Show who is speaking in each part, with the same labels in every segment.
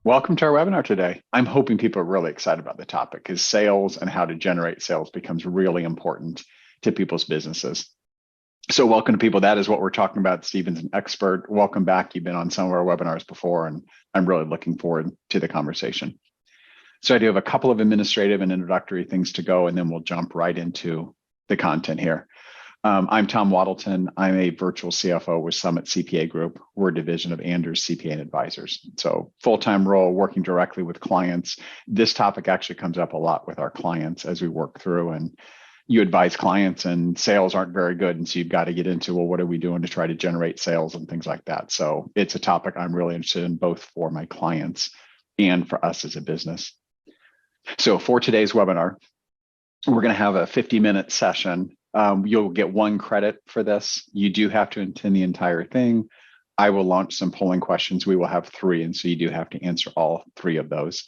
Speaker 1: Welcome to our webinar today. I'm hoping people are really excited about the topic because sales and how to generate sales becomes really important to people's businesses. So welcome to people. That is what we're talking about. Stephen's an expert. Welcome back. You've been on some of our webinars before, and I'm really looking forward to the conversation. So I do have a couple of administrative and introductory things to go, and then we'll jump right into the content here. I'm Tom Wadelton. I'm a virtual CFO with Summit CPA Group. We're a division of Anders CPA and Advisors. So full-time role, working directly with clients. This topic actually comes up a lot with our clients as we work through, and you advise clients and sales aren't very good. And so you've got to get into, well, what are we doing to try to generate sales and things like that. So it's a topic I'm really interested in, both for my clients and for us as a business. So for today's webinar, we're going to have a 50-minute session. You'll get 1 credit for this. You do have to attend the entire thing. I will launch some polling questions. We will have 3, and so you do have to answer all 3 of those.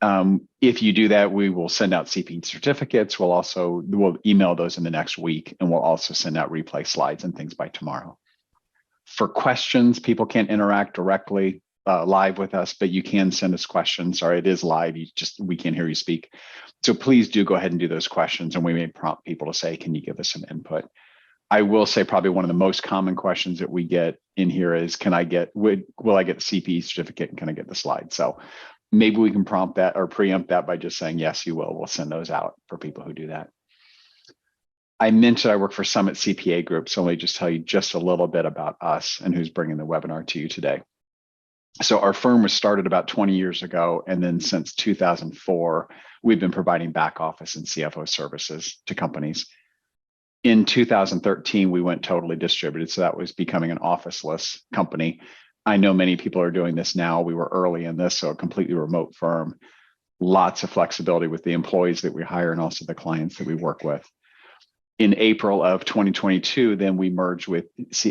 Speaker 1: If you do that, we will send out CP certificates. We'll email those in the next week, and we'll also send out replay slides and things by tomorrow. For questions, people can't interact directly live with us, but you can send us questions. Sorry, it is live. We can't hear you speak. So please do go ahead and do those questions, and we may prompt people to say, can you give us some input? I will say probably one of the most common questions that we get in here is, will I get the CPE certificate and can I get the slide? So maybe we can prompt that or preempt that by just saying, yes, you will. We'll send those out for people who do that. I mentioned I work for Summit CPA Group, so let me just tell you just a little bit about us and who's bringing the webinar to you today. So our firm was started about 20 years ago, and then since 2004, we've been providing back office and CFO services to companies. In 2013, we went totally distributed, so that was becoming an officeless company. I know many people are doing this now. We were early in this, so a completely remote firm. Lots of flexibility with the employees that we hire and also the clients that we work with. In April of 2022, then we merged with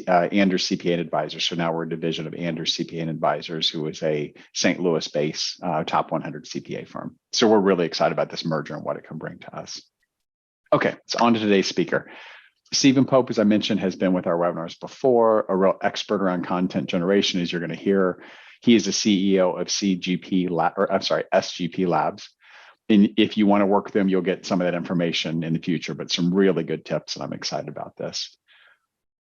Speaker 1: Anders CPA and Advisors. So now we're a division of Anders CPA and Advisors, who is a St. Louis-based top 100 CPA firm. So we're really excited about this merger and what it can bring to us. Okay, so on to today's speaker. Stephen Pope, as I mentioned, has been with our webinars before, a real expert around content generation, as you're going to hear. He is the CEO of SGP Labs. And if you want to work with them, you'll get some of that information in the future, but some really good tips, and I'm excited about this.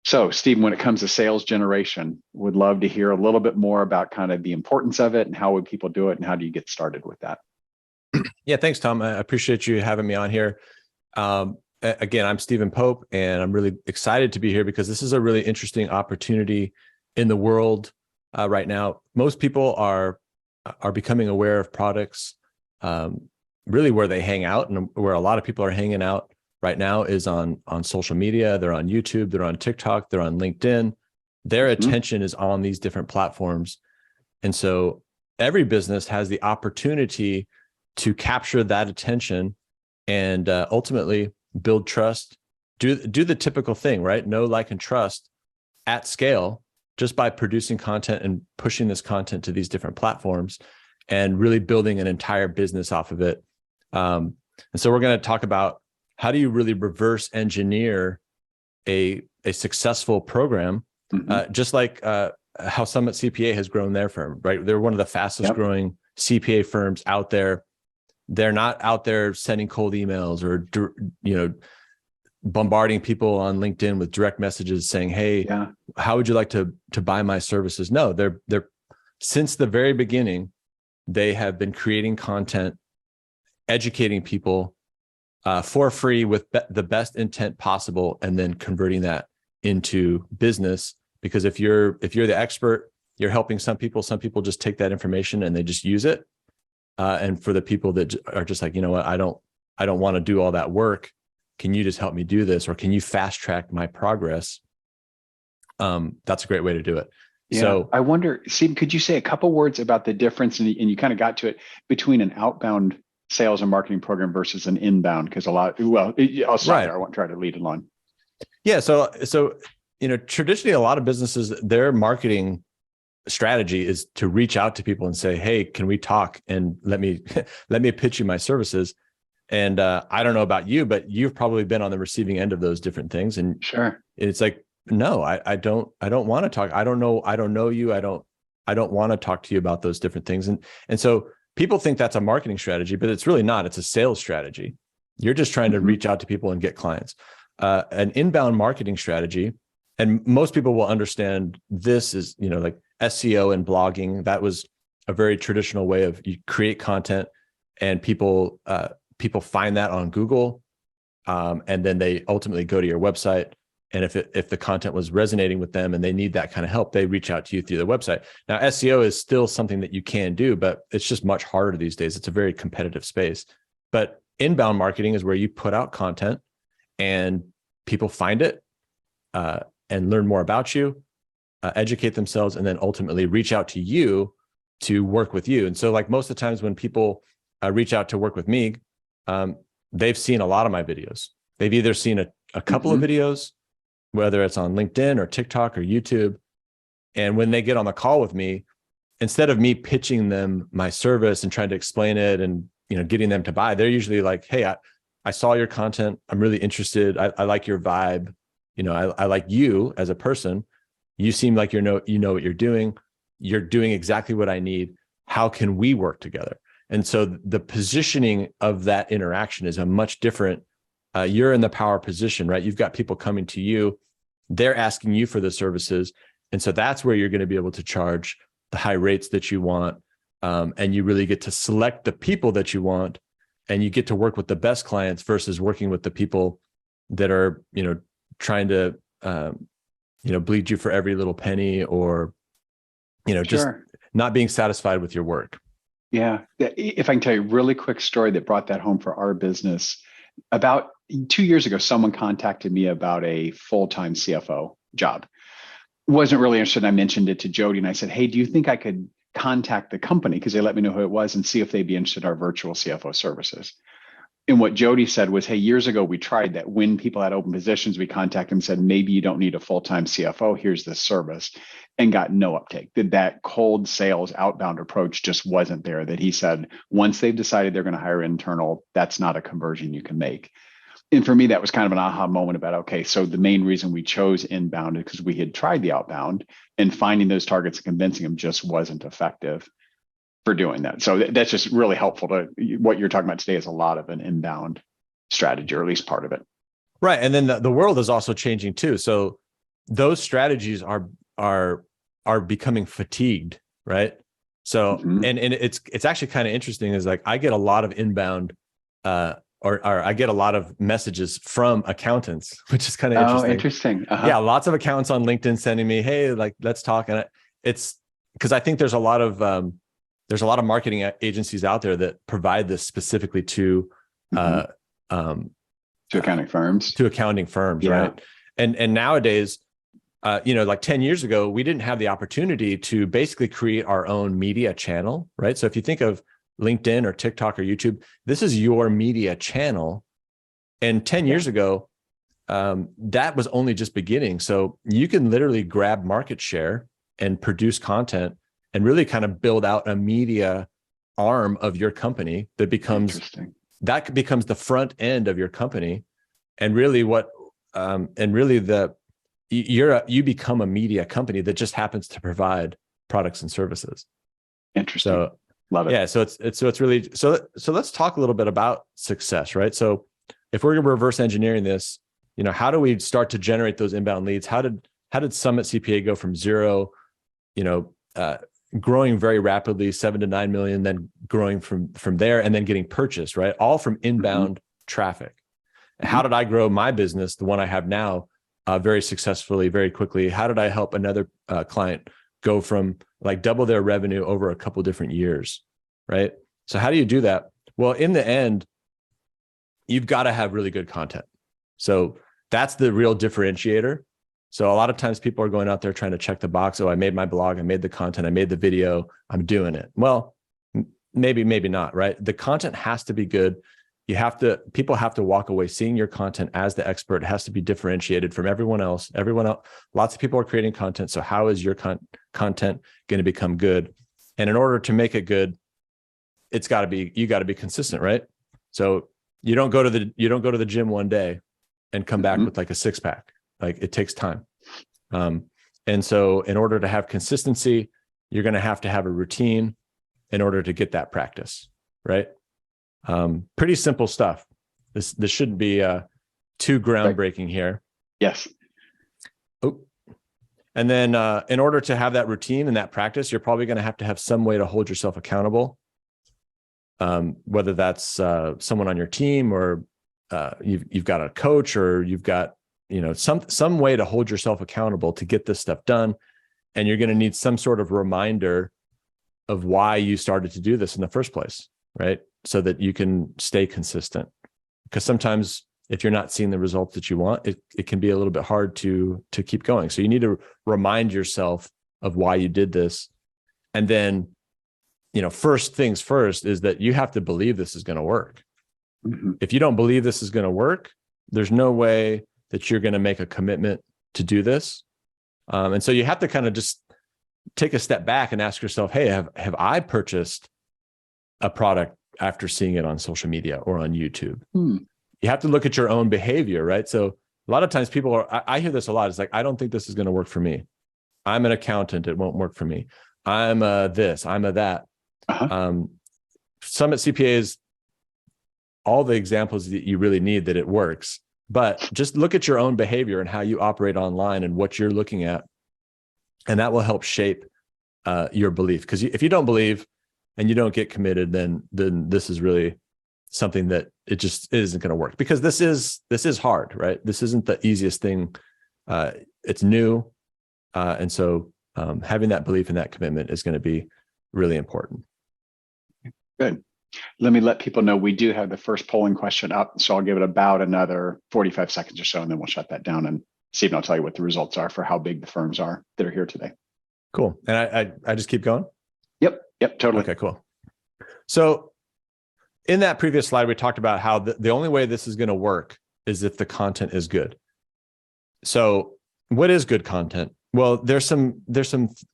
Speaker 1: So, Stephen, when it comes to sales generation, would love to hear a little bit more about kind of the importance of it and how would people do it and how do you get started with that?
Speaker 2: Yeah, thanks, Tom. I appreciate you having me on here. Again, I'm Stephen Pope, and I'm really excited to be here because this is a really interesting opportunity in the world right now. Most people are becoming aware of products. Really where they hang out, and where a lot of people are hanging out right now is on social media. They're on YouTube, they're on TikTok, they're on LinkedIn. Their attention is on these different platforms. And so every business has the opportunity to capture that attention and ultimately build trust, do the typical thing, right? Know, like, and trust at scale just by producing content and pushing this content to these different platforms and really building an entire business off of it. And so we're going to talk about how do you really reverse engineer a successful program, just like how Summit CPA has grown their firm, right? They're one of the fastest growing CPA firms out there. They're not out there sending cold emails or, bombarding people on LinkedIn with direct messages saying, hey, how would you like to buy my services? No, they're since the very beginning, they have been creating content, educating people for free with the best intent possible, and then converting that into business. Because if you're the expert, you're helping some people just take that information and they just use it. And for the people that are just like, you know what, I don't want to do all that work. Can you just help me do this? Or can you fast track my progress? That's a great way to do it.
Speaker 1: Yeah.
Speaker 2: So
Speaker 1: I wonder, Steve, could you say a couple words about the difference, and you kind of got to it, between an outbound sales and marketing program versus an inbound? Because I'll stop there. I won't try to lead along.
Speaker 2: Yeah. So traditionally, a lot of businesses, their marketing strategy is to reach out to people and say, hey, can we talk? And let me pitch you my services. And I don't know about you, but you've probably been on the receiving end of those different things. And
Speaker 1: sure,
Speaker 2: it's like, no, I don't want to talk. I don't know you. I don't want to talk to you about those different things. And so people think that's a marketing strategy, but it's really not. It's a sales strategy. You're just trying to reach out to people and get clients. An inbound marketing strategy, and most people will understand this is, like SEO and blogging. That was a very traditional way of you create content and people find that on Google. And then they ultimately go to your website. And if the content was resonating with them and they need that kind of help, they reach out to you through the website. Now, SEO is still something that you can do, but it's just much harder these days. It's a very competitive space. But inbound marketing is where you put out content and people find it and learn more about you, educate themselves, and then ultimately reach out to you to work with you. And so like most of the times when people reach out to work with me, they've seen a lot of my videos. They've either seen a couple of videos, whether it's on LinkedIn or TikTok or YouTube. And when they get on the call with me, instead of me pitching them my service and trying to explain it and getting them to buy, they're usually like, hey, I saw your content. I'm really interested. I like your vibe. I like you as a person. You seem like you know what you're doing. You're doing exactly what I need. How can we work together? And so the positioning of that interaction is a much different. You're in the power position, right? You've got people coming to you. They're asking you for the services. And so that's where you're going to be able to charge the high rates that you want. And you really get to select the people that you want, and you get to work with the best clients versus working with the people that are, trying to, bleed you for every little penny, or, just not being satisfied with your work.
Speaker 1: Yeah. If I can tell you a really quick story that brought that home for our business. About 2 years ago, someone contacted me about a full-time CFO job. Wasn't really interested. I mentioned it to Jody and I said, hey, do you think I could contact the company? Because they let me know who it was and see if they'd be interested in our virtual CFO services. And what Jody said was, hey, years ago, we tried that. When people had open positions, we contacted them and said, maybe you don't need a full-time CFO. Here's this service, and got no uptake. That cold sales outbound approach just wasn't there. That he said, once they've decided they're going to hire internal, that's not a conversion you can make. And for me, that was kind of an aha moment about, okay, so the main reason we chose inbound is because we had tried the outbound, and finding those targets and convincing them just wasn't effective for doing that. So that's just really helpful to what you're talking about today is a lot of an inbound strategy, or at least part of it.
Speaker 2: Right. And then the world is also changing too. So those strategies are becoming fatigued, right? So, and it's actually kind of interesting is like, I get a lot of inbound, or I get a lot of messages from accountants, which is kind of interesting.
Speaker 1: Oh, interesting.
Speaker 2: Yeah. Lots of accountants on LinkedIn sending me, hey, like, let's talk. And it's because I think there's a lot of marketing agencies out there that provide this specifically to
Speaker 1: accounting firms.
Speaker 2: To accounting firms, yeah. Right? And nowadays, like 10 years ago, we didn't have the opportunity to basically create our own media channel, right? So if you think of LinkedIn or TikTok or YouTube, this is your media channel. And 10 years ago, that was only just beginning. So you can literally grab market share and produce content and really kind of build out a media arm of your company that becomes the front end of your company. And really you become a media company that just happens to provide products and services.
Speaker 1: Interesting.
Speaker 2: So
Speaker 1: love it.
Speaker 2: Yeah. So it's really, so let's talk a little bit about success, right? So if we're reverse engineering this, how do we start to generate those inbound leads? How did Summit CPA go from zero, growing very rapidly, 7 to 9 million, then growing from there, and then getting purchased, right? All from inbound traffic. How did I grow my business, the one I have now, very successfully, very quickly? How did I help another client go from like double their revenue over a couple different years, right? So how do you do that? Well, in the end, you've got to have really good content. So that's the real differentiator. So a lot of times people are going out there trying to check the box. Oh, I made my blog, I made the content, I made the video, I'm doing it. Well, maybe not, right? The content has to be good. People have to walk away seeing your content as the expert. It has to be differentiated from everyone else. Lots of people are creating content. So how is your content going to become good? And in order to make it good, you got to be consistent, right? So you don't go to the gym one day and come back with like a 6-pack. Like, it takes time. And so in order to have consistency, you're going to have a routine in order to get that practice, right? Pretty simple stuff. This shouldn't be too groundbreaking here.
Speaker 1: Yes.
Speaker 2: Oh. And then in order to have that routine and that practice, you're probably going to have some way to hold yourself accountable. Whether that's someone on your team, or you've got a coach, or you've got, some way to hold yourself accountable to get this stuff done. And you're going to need some sort of reminder of why you started to do this in the first place, right? So that you can stay consistent. Because sometimes if you're not seeing the results that you want, it can be a little bit hard to keep going. So you need to remind yourself of why you did this. And then, first things first is that you have to believe this is going to work.
Speaker 1: Mm-hmm.
Speaker 2: If you don't believe this is going to work, there's no way that you're going to make a commitment to do this. And so you have to kind of just take a step back and ask yourself, hey, have I purchased a product after seeing it on social media or on YouTube? You have to look at your own behavior, right? So a lot of times I hear this a lot. It's like, I don't think this is going to work for me. I'm an accountant. It won't work for me. I'm a this, I'm a that. Summit CPAs, all the examples that you really need that it works, but just look at your own behavior and how you operate online and what you're looking at. And that will help shape your belief. Because if you don't believe and you don't get committed, then this is really something that it just isn't going to work, because this is hard, right? This isn't the easiest thing. It's new. And so having that belief and that commitment is going to be really important.
Speaker 1: Good. Let me let people know we do have the first polling question up. So I'll give it about another 45 seconds or so, and then we'll shut that down. And Stephen, I'll tell you what the results are for how big the firms are that are here today.
Speaker 2: Cool. And I just keep going?
Speaker 1: Yep, totally.
Speaker 2: Okay, cool. So in that previous slide, we talked about how the only way this is going to work is if the content is good. So what is good content? Well, there's some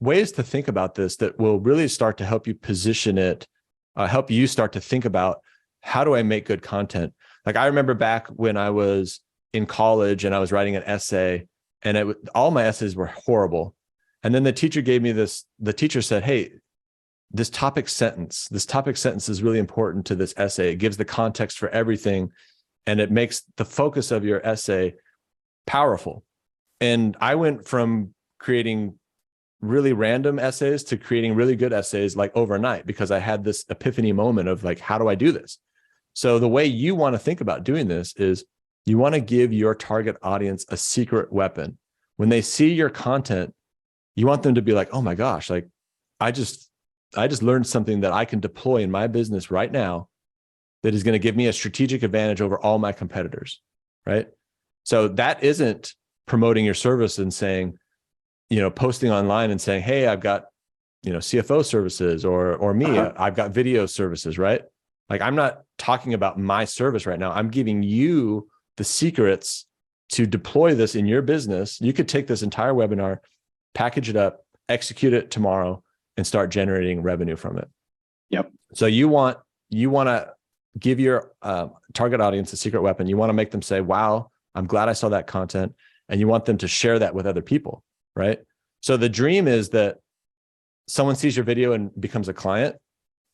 Speaker 2: ways to think about this that will really start to help you position it, help you start to think about, how do I make good content? Like, I remember back when I was in college and I was writing an essay, and all my essays were horrible. And then the teacher said, hey, this topic sentence is really important to this essay. It gives the context for everything, and it makes the focus of your essay powerful. And I went from creating really random essays to creating really good essays like overnight, because I had this epiphany moment of like, how do I do this? So the way you want to think about doing this is you want to give your target audience a secret weapon. When they see your content, you want them to be like, oh my gosh, like I just learned something that I can deploy in my business right now that is going to give me a strategic advantage over all my competitors, right? So that isn't promoting your service and saying, posting online and saying, hey, I've got, CFO services, or me, I've got video services, right? Like, I'm not talking about my service right now. I'm giving you the secrets to deploy this in your business. You could take this entire webinar, package it up, execute it tomorrow, and start generating revenue from it.
Speaker 1: Yep.
Speaker 2: So you want to give your target audience a secret weapon. You want to make them say, wow, I'm glad I saw that content. And you want them to share that with other people, right? So the dream is that someone sees your video and becomes a client.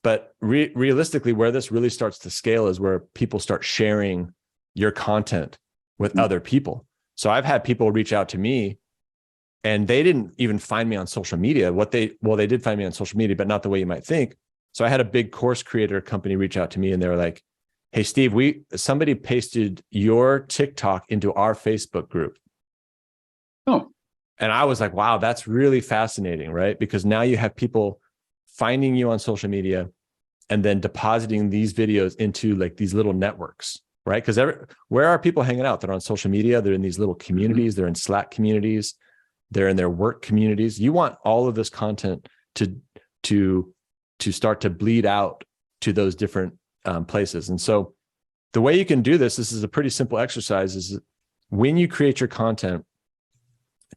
Speaker 2: But realistically, where this really starts to scale is where people start sharing your content with other people. So I've had people reach out to me, and they didn't even find me on social media. They did find me on social media, but not the way you might think. So I had a big course creator company reach out to me, and they were like, hey, Steve, somebody pasted your TikTok into our Facebook group.
Speaker 1: Oh.
Speaker 2: And I was like, wow, that's really fascinating, right? Because now you have people finding you on social media and then depositing these videos into like these little networks, right? Because where are people hanging out? They're on social media. They're in these little communities. They're in Slack communities. They're in their work communities. You want all of this content to start to bleed out to those different places. And so the way you can do this is a pretty simple exercise, is when you create your content,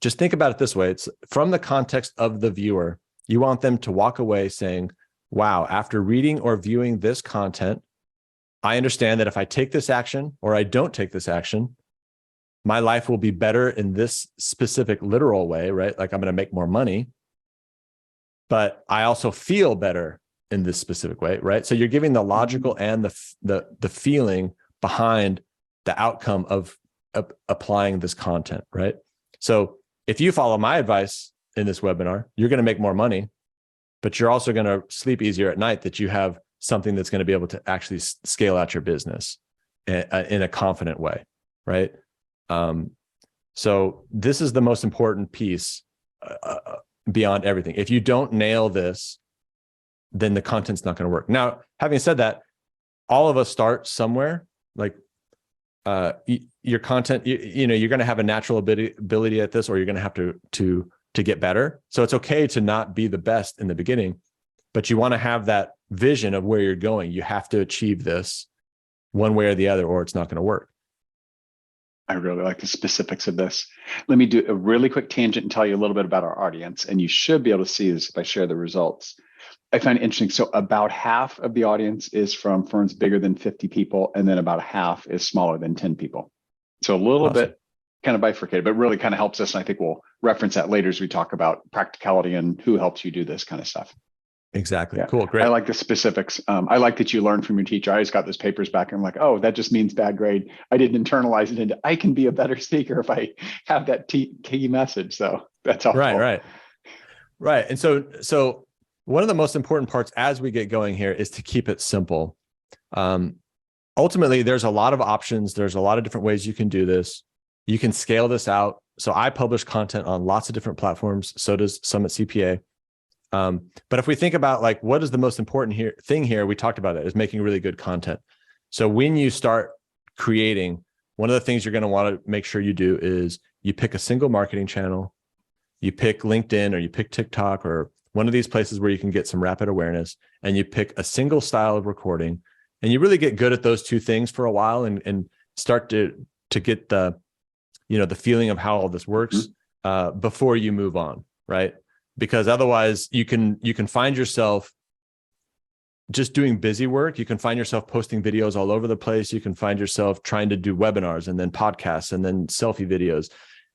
Speaker 2: just think about it this way. It's from the context of the viewer. You want them to walk away saying, wow, after reading or viewing this content, I understand that if I take this action or I don't take this action, my life will be better in this specific literal way, right? Like, I'm going to make more money. but I also feel better in this specific way, right? So you're giving the logical and the feeling behind the outcome of applying this content, right? So if you follow my advice in this webinar, you're going to make more money, but you're also going to sleep easier at night that you have something that's going to be able to actually scale out your business in a confident way, right? So this is the most important piece beyond everything. If you don't nail this, then the content's not going to work. Now, having said that, all of us start somewhere. Like your content, you know, you're going to have a natural ability at this, or you're going to have to get better. So it's okay to not be the best in the beginning, but you want to have that vision of where you're going. You have to achieve this one way or the other, or it's not going to work.
Speaker 1: I really like the specifics of this. Let me do a really quick tangent and tell you a little bit about our audience. And you should be able to see this if I share the results. I find it interesting. So about half of the audience is from firms bigger than 50 people, and then about half is smaller than 10 people. So a little bit kind of bifurcated, but really kind of helps us. And I think we'll reference that later as we talk about practicality and who helps you do this kind of stuff.
Speaker 2: Exactly.
Speaker 1: Yeah.
Speaker 2: Cool. Great.
Speaker 1: I like the specifics. I like that you learned from your teacher. I just got those papers back and I'm like, oh, that just means bad grade. I didn't internalize it into, I can be a better speaker if I have that key message. So that's helpful.
Speaker 2: Right. And so one of the most important parts as we get going here is to keep it simple. Ultimately, there's a lot of options. There's a lot of different ways you can do this. You can scale this out. So I publish content on lots of different platforms. So does Summit CPA. But if we think about like, what is the most important thing here, we talked about it, is making really good content. So when you start creating, one of the things you're going to want to make sure you do is you pick a single marketing channel, you pick LinkedIn or you pick TikTok or one of these places where you can get some rapid awareness, and you pick a single style of recording, and you really get good at those two things for a while and start to get the feeling of how all this works before you move on, right? Because otherwise you can find yourself just doing busy work. You can find yourself posting videos all over the place. You can find yourself trying to do webinars and then podcasts and then selfie videos,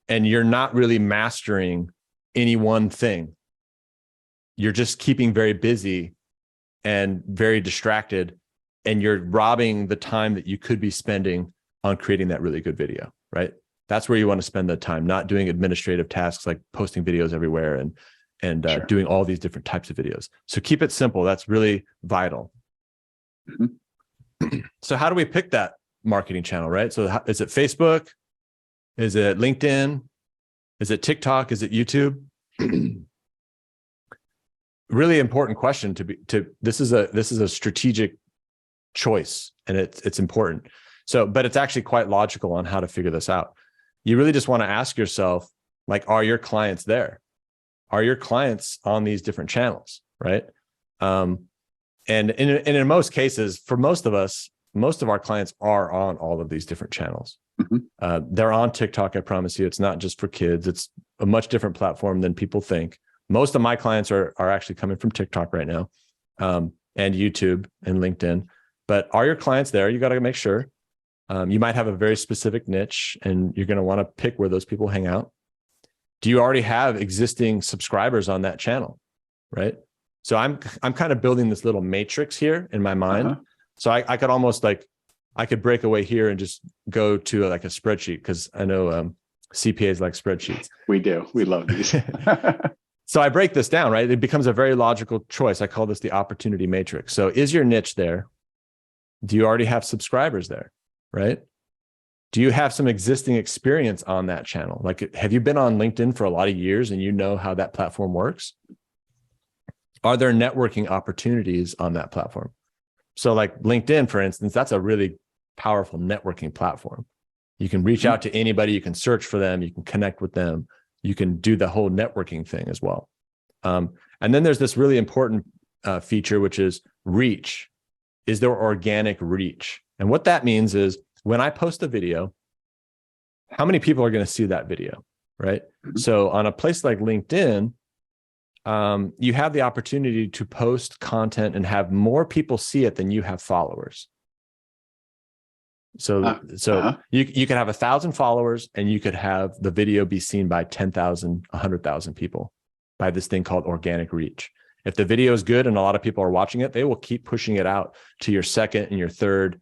Speaker 2: and you're not really mastering any one thing. You're just keeping very busy and very distracted, and you're robbing the time that you could be spending on creating that really good video, right? That's where you want to spend the time, not doing administrative tasks like posting videos everywhere and sure, doing all these different types of videos. So keep it simple. That's really vital. Mm-hmm. So how do we pick that marketing channel, right? So is it Facebook? Is it LinkedIn? Is it TikTok? Is it YouTube? Really important question this is a strategic choice, and it's important. So, but it's actually quite logical on how to figure this out. You really just want to ask yourself, like, are your clients there? Are your clients on these different channels, right? And in most cases, for most of us, most of our clients are on all of these different channels. Mm-hmm. They're on TikTok, I promise you. It's not just for kids. It's a much different platform than people think. Most of my clients are actually coming from TikTok right now, and YouTube and LinkedIn. But are your clients there? You got to make sure. You might have a very specific niche, and you're going to want to pick where those people hang out. Do you already have existing subscribers on that channel, right? So I'm kind of building this little matrix here in my mind. Uh-huh. So I could almost I could break away here and just go to like a spreadsheet, because I know CPAs like spreadsheets.
Speaker 1: We do. We love these.
Speaker 2: So I break this down, right? It becomes a very logical choice. I call this the opportunity matrix. So is your niche there? Do you already have subscribers there, right? Do you have some existing experience on that channel? Like, have you been on LinkedIn for a lot of years and you know how that platform works? Are there networking opportunities on that platform? So like LinkedIn, for instance, that's a really powerful networking platform. You can reach out to anybody, you can search for them, you can connect with them, you can do the whole networking thing as well. And then there's this really important feature, which is reach. Is there organic reach? And what that means is, when I post a video, how many people are going to see that video, right? Mm-hmm. So on a place like LinkedIn, you have the opportunity to post content and have more people see it than you have followers. So you could have 1,000 followers, and you could have the video be seen by 10,000, 100,000 people by this thing called organic reach. If the video is good and a lot of people are watching it, they will keep pushing it out to your second and your third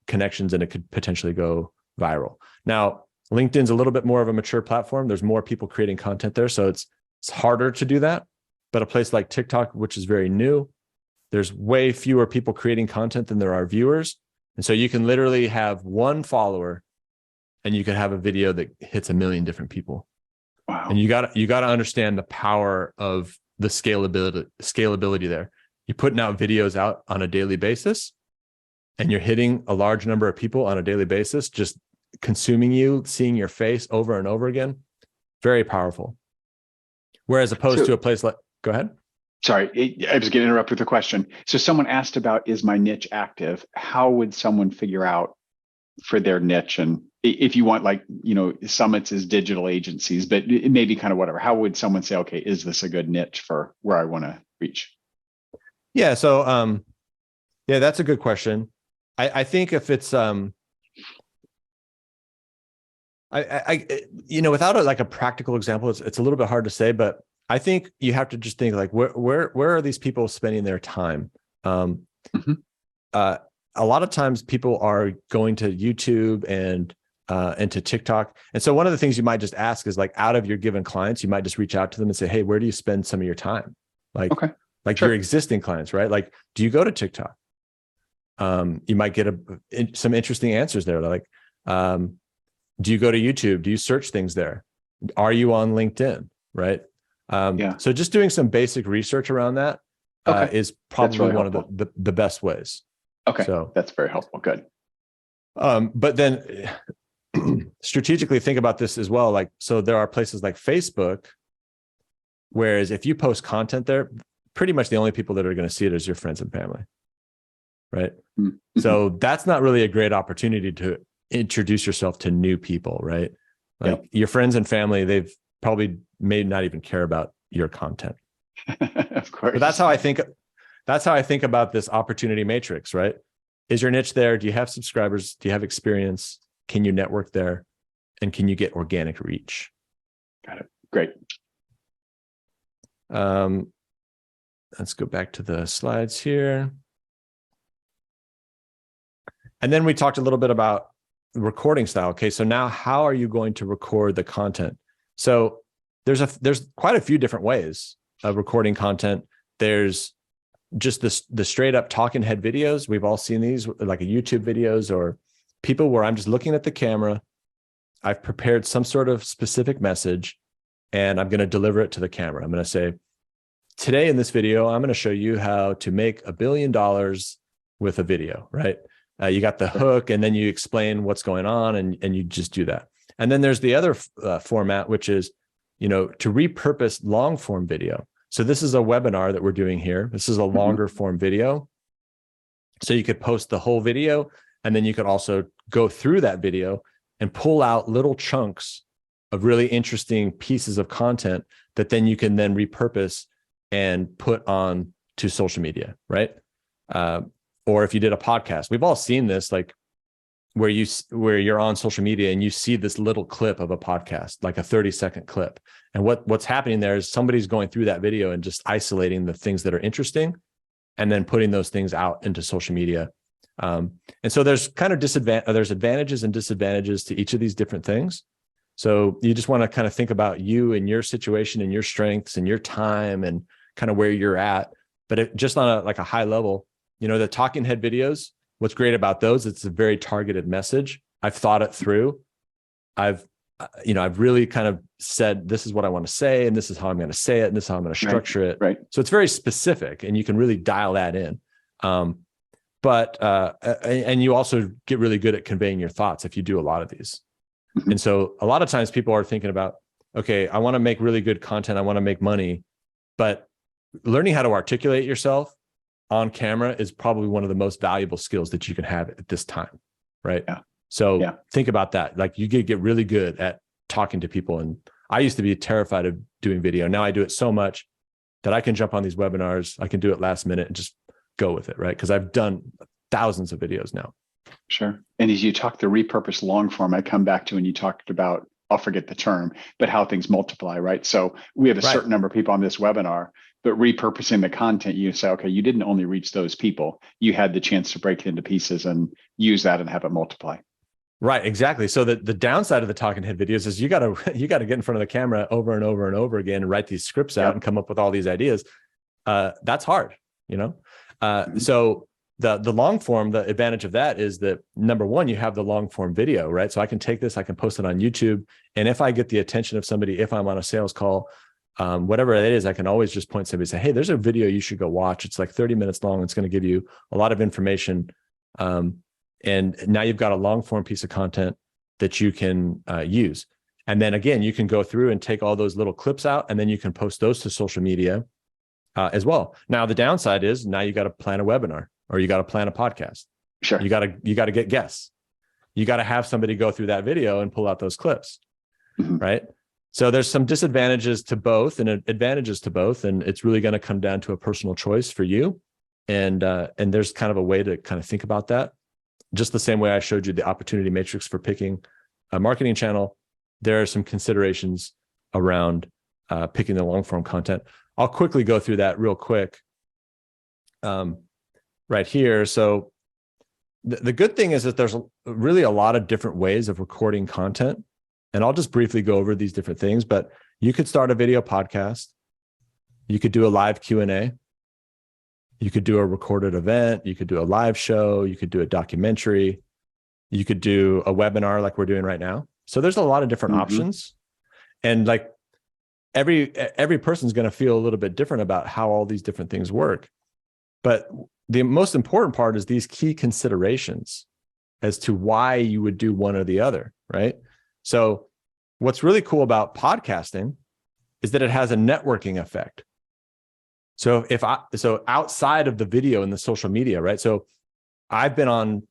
Speaker 2: connections, and it could potentially go viral. Now, LinkedIn's a little bit more of a mature platform. There's more people creating content there, so it's harder to do that. But a place like TikTok, which is very new, there's way fewer people creating content than there are viewers. And so you can literally have one follower and you can have a video that hits 1 million different people.
Speaker 1: Wow.
Speaker 2: And you got to understand the power of the scalability there. You're putting out videos out on a daily basis, and you're hitting a large number of people on a daily basis, just consuming you, seeing your face over and over again. Very powerful. Whereas opposed to a place like, go ahead.
Speaker 1: Sorry, I was getting interrupted with a question. So someone asked about, is my niche active? How would someone figure out for their niche? And if you want, like, Summits is digital agencies, but it may be kind of whatever. How would someone say, okay, is this a good niche for where I want to reach?
Speaker 2: Yeah. So, yeah, that's a good question. I think if it's, without a practical example, it's a little bit hard to say, but I think you have to just think like, where are these people spending their time? A lot of times people are going to YouTube and to TikTok. And so one of the things you might just ask is, like, out of your given clients, you might just reach out to them and say, hey, where do you spend some of your time? Like,
Speaker 1: okay.
Speaker 2: Like sure. Your existing clients, right? Like, do you go to TikTok? You might get some interesting answers there. Like, do you go to YouTube? Do you search things there? Are you on LinkedIn? Right. So just doing some basic research around that is probably really one of the best ways.
Speaker 1: Okay.
Speaker 2: So
Speaker 1: that's very helpful. Good.
Speaker 2: But then strategically think about this as well. Like, so there are places like Facebook, whereas if you post content there, pretty much the only people that are going to see it is your friends and family. Right. Mm-hmm. So that's not really a great opportunity to introduce yourself to new people, right? Like your friends and family, they've probably may not even care about your content.
Speaker 1: Of course.
Speaker 2: But that's how I think about this opportunity matrix, right? Is your niche there? Do you have subscribers? Do you have experience? Can you network there? And can you get organic reach?
Speaker 1: Got it. Great.
Speaker 2: Let's go back to the slides here. And then we talked a little bit about recording style. Okay, so now how are you going to record the content? So there's quite a few different ways of recording content. There's just the straight up talking head videos. We've all seen these, like YouTube videos, or people where I'm just looking at the camera. I've prepared some sort of specific message and I'm going to deliver it to the camera. I'm going to say, today in this video, I'm going to show you how to make $1 billion with a video, right? You got the hook, and then you explain what's going on, and you just do that. And then there's the other format, which is, to repurpose long form video. So this is a webinar that we're doing here. This is a longer form video. So you could post the whole video, and then you could also go through that video and pull out little chunks of really interesting pieces of content that then you can then repurpose and put on to social media, right? Or if you did a podcast, we've all seen this, like where you're on social media and you see this little clip of a podcast, like a 30-second clip. And what's happening there is somebody's going through that video and just isolating the things that are interesting and then putting those things out into social media. And so there's kind of there's advantages and disadvantages to each of these different things. So you just want to kind of think about you and your situation and your strengths and your time and kind of where you're at. But just on a high level, the talking head videos, what's great about those, it's a very targeted message. I've thought it through. I've really kind of said, this is what I want to say, and this is how I'm going to say it, and this is how I'm going to structure it. Right. So it's very specific, and you can really dial that in. And you also get really good at conveying your thoughts if you do a lot of these. Mm-hmm. And so a lot of times people are thinking about, okay, I want to make really good content. I want to make money, but learning how to articulate yourself on camera is probably one of the most valuable skills that you can have at this time. Right. Yeah. So think about that. Like, you get really good at talking to people. And I used to be terrified of doing video. Now I do it so much that I can jump on these webinars. I can do it last minute and just go with it. Right. Because I've done thousands of videos now.
Speaker 1: Sure. And as you talk the repurposed long form, I come back to when you talked about, I'll forget the term, but how things multiply, right? So we have a certain number of people on this webinar, but repurposing the content, you say, okay, you didn't only reach those people, you had the chance to break it into pieces and use that and have it multiply.
Speaker 2: Right, exactly. So the downside of the talking head videos is you gotta get in front of the camera over and over and over again and write these scripts out and come up with all these ideas. That's hard, So the long form, the advantage of that is that number one, you have the long form video, right? So I can take this, I can post it on YouTube, and if I get the attention of somebody, if I'm on a sales call, whatever it is, I can always just point somebody and say, hey, there's a video you should go watch. It's like 30 minutes long. It's going to give you a lot of information. And now you've got a long form piece of content that you can use. And then again, you can go through and take all those little clips out, and then you can post those to social media as well. Now, the downside is now you got to plan a webinar or you got to plan a podcast.
Speaker 1: Sure.
Speaker 2: You got to get guests. You got to have somebody go through that video and pull out those clips, right? So there's some disadvantages to both and advantages to both. And it's really going to come down to a personal choice for you. And there's kind of a way to kind of think about that. Just the same way I showed you the opportunity matrix for picking a marketing channel, there are some considerations around picking the long form content. I'll quickly go through that real quick right here. So the good thing is that there's really a lot of different ways of recording content. And I'll just briefly go over these different things, but you could start a video podcast. You could do a live Q&A. You could do a recorded event. You could do a live show. You could do a documentary. You could do a webinar like we're doing right now. So there's a lot of different options. And like every person's going to feel a little bit different about how all these different things work. But the most important part is these key considerations as to why you would do one or the other, right? So what's really cool about podcasting is that it has a networking effect. So so outside of the video and the social media, right? So I've been on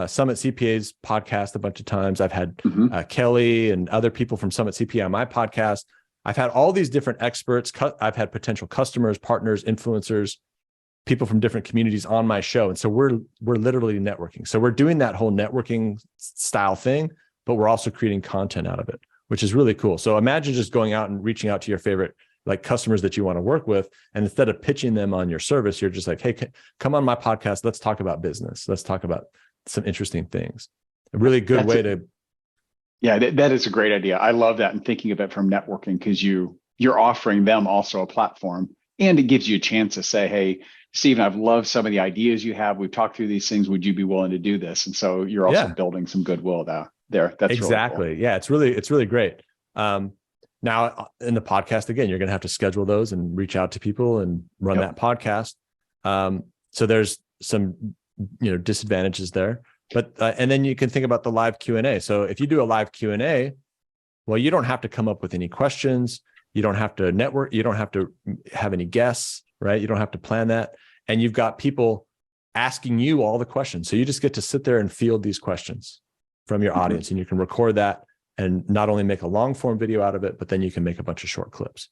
Speaker 2: Summit CPA's podcast a bunch of times. I've had Kelly and other people from Summit CPA on my podcast. I've had all these different experts. I've had potential customers, partners, influencers, people from different communities on my show. And so we're literally networking. So we're doing that whole networking style thing, but we're also creating content out of it, which is really cool. So imagine just going out and reaching out to your favorite like customers that you want to work with. And instead of pitching them on your service, you're just like, hey, come on my podcast. Let's talk about business. Let's talk about some interesting things. A really good way to.
Speaker 1: Yeah, that is a great idea. I love that. And thinking of it from networking, because you're offering them also a platform, and it gives you a chance to say, hey, Stephen, I've loved some of the ideas you have. We've talked through these things. Would you be willing to do this? And so you're also building some goodwill there. That's
Speaker 2: exactly.
Speaker 1: Really cool.
Speaker 2: Yeah, it's really great. Now in the podcast, again, you're going to have to schedule those and reach out to people and run that podcast. So there's some, disadvantages there, but, and then you can think about the live Q&A. So if you do a live Q&A, well, you don't have to come up with any questions. You don't have to network. You don't have to have any guests, right? You don't have to plan that. And you've got people asking you all the questions. So you just get to sit there and field these questions from your audience, and you can record that and not only make a long form video out of it, but then you can make a bunch of short clips.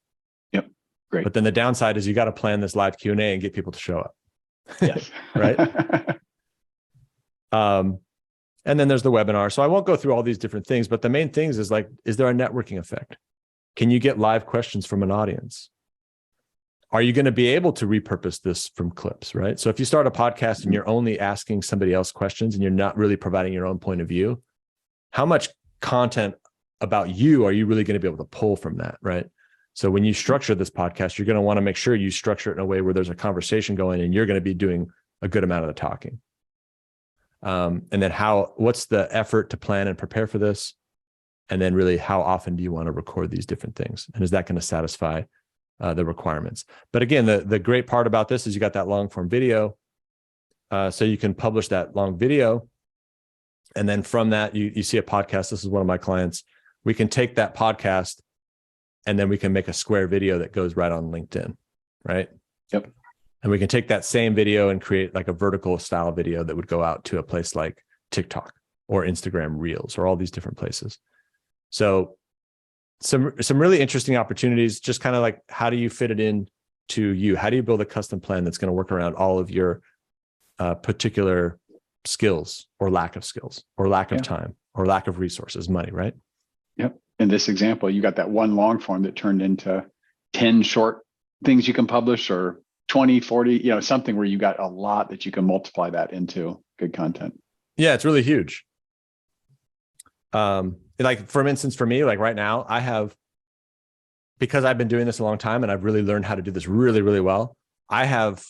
Speaker 1: Yep. Great.
Speaker 2: But then the downside is you got to plan this live Q&A and get people to show up.
Speaker 1: Yes.
Speaker 2: Right. And then there's the webinar. So I won't go through all these different things, but the main things is like, is there a networking effect? Can you get live questions from an audience? Are you going to be able to repurpose this from clips, right? So if you start a podcast and you're only asking somebody else questions and you're not really providing your own point of view, how much content about you are you really going to be able to pull from that, right? So when you structure this podcast, you're going to want to make sure you structure it in a way where there's a conversation going and you're going to be doing a good amount of the talking. And then what's the effort to plan and prepare for this? And then really, how often do you want to record these different things? And is that going to satisfy the requirements? But again, the great part about this is you got that long form video. So you can publish that long video. And then from that, you see a podcast. This is one of my clients. We can take that podcast and then we can make a square video that goes right on LinkedIn, right?
Speaker 1: Yep.
Speaker 2: And we can take that same video and create like a vertical style video that would go out to a place like TikTok or Instagram Reels or all these different places. So some really interesting opportunities, just kind of like, how do you fit it in to you? How do you build a custom plan that's going to work around all of your particular skills or lack of skills or lack of time or lack of resources, money, right?
Speaker 1: Yep. In this example, you got that one long form that turned into 10 short things you can publish, or 20, 40, something where you got a lot that you can multiply that into good content?
Speaker 2: Yeah, it's really huge. Like for instance, for me, like right now, because I've been doing this a long time and I've really learned how to do this really, really well, I have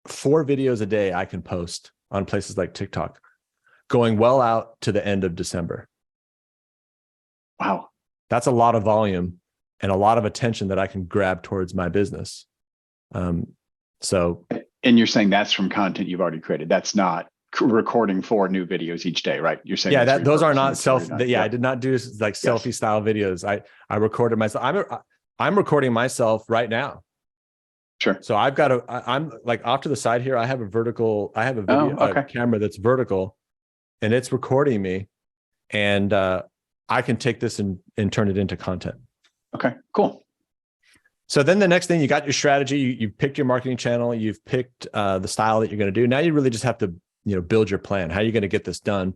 Speaker 2: 4 videos a day I can post on places like TikTok, going well out to the end of December.
Speaker 1: Wow.
Speaker 2: That's a lot of volume and a lot of attention that I can grab towards my business. So,
Speaker 1: and you're saying that's from content you've already created. That's not recording 4 new videos each day, right? You're saying,
Speaker 2: yeah, those are not
Speaker 1: yeah,
Speaker 2: I did not do like selfie style videos. I recorded myself. I'm recording myself right now.
Speaker 1: Sure.
Speaker 2: So I'm like off to the side here. I have a video camera that's vertical, and it's recording me, and I can take this and turn it into content.
Speaker 1: Okay, cool.
Speaker 2: So then the next thing, you got your strategy, you've picked your marketing channel, you've picked the style that you're going to do. Now you really just have to, build your plan. How are you going to get this done?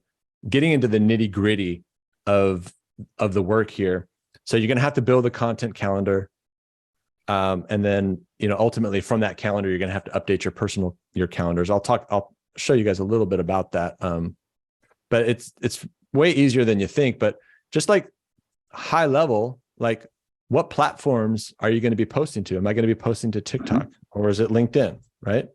Speaker 2: Getting into the nitty gritty of the work here. So you're going to have to build a content calendar. And then, ultimately from that calendar, you're going to have to update your calendars. I'll show you guys a little bit about that. But it's way easier than you think, but just like high level, like what platforms are you going to be posting to? Am I going to be posting to TikTok or is it LinkedIn? Right.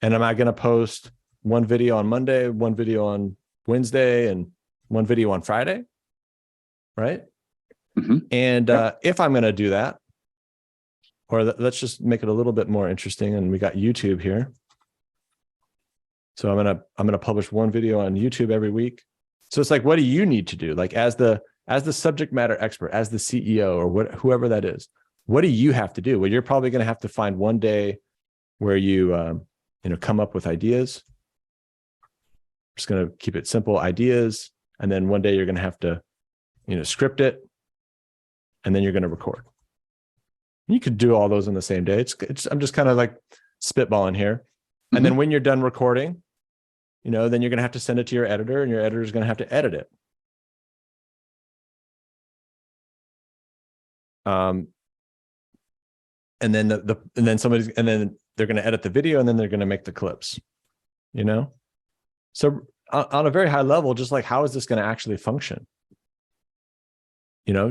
Speaker 2: And am I going to post one video on Monday, one video on Wednesday, and one video on Friday? Right.
Speaker 1: Mm-hmm.
Speaker 2: And if I'm going to do that, or let's just make it a little bit more interesting. And we got YouTube here. So I'm going to publish one video on YouTube every week. So it's like, what do you need to do? Like as the subject matter expert, as the CEO or whoever that is, what do you have to do? Well, you're probably going to have to find one day where you, come up with ideas. I'm just going to keep it simple, ideas. And then one day you're going to have to, script it, and then you're going to record. You could do all those in the same day. I'm just kind of like spitballing here. And then when you're done recording, then you're going to have to send it to your editor, and your editor is going to have to edit it. And then and then they're going to edit the video, and then they're going to make the clips, So on a very high level, just like, how is this going to actually function?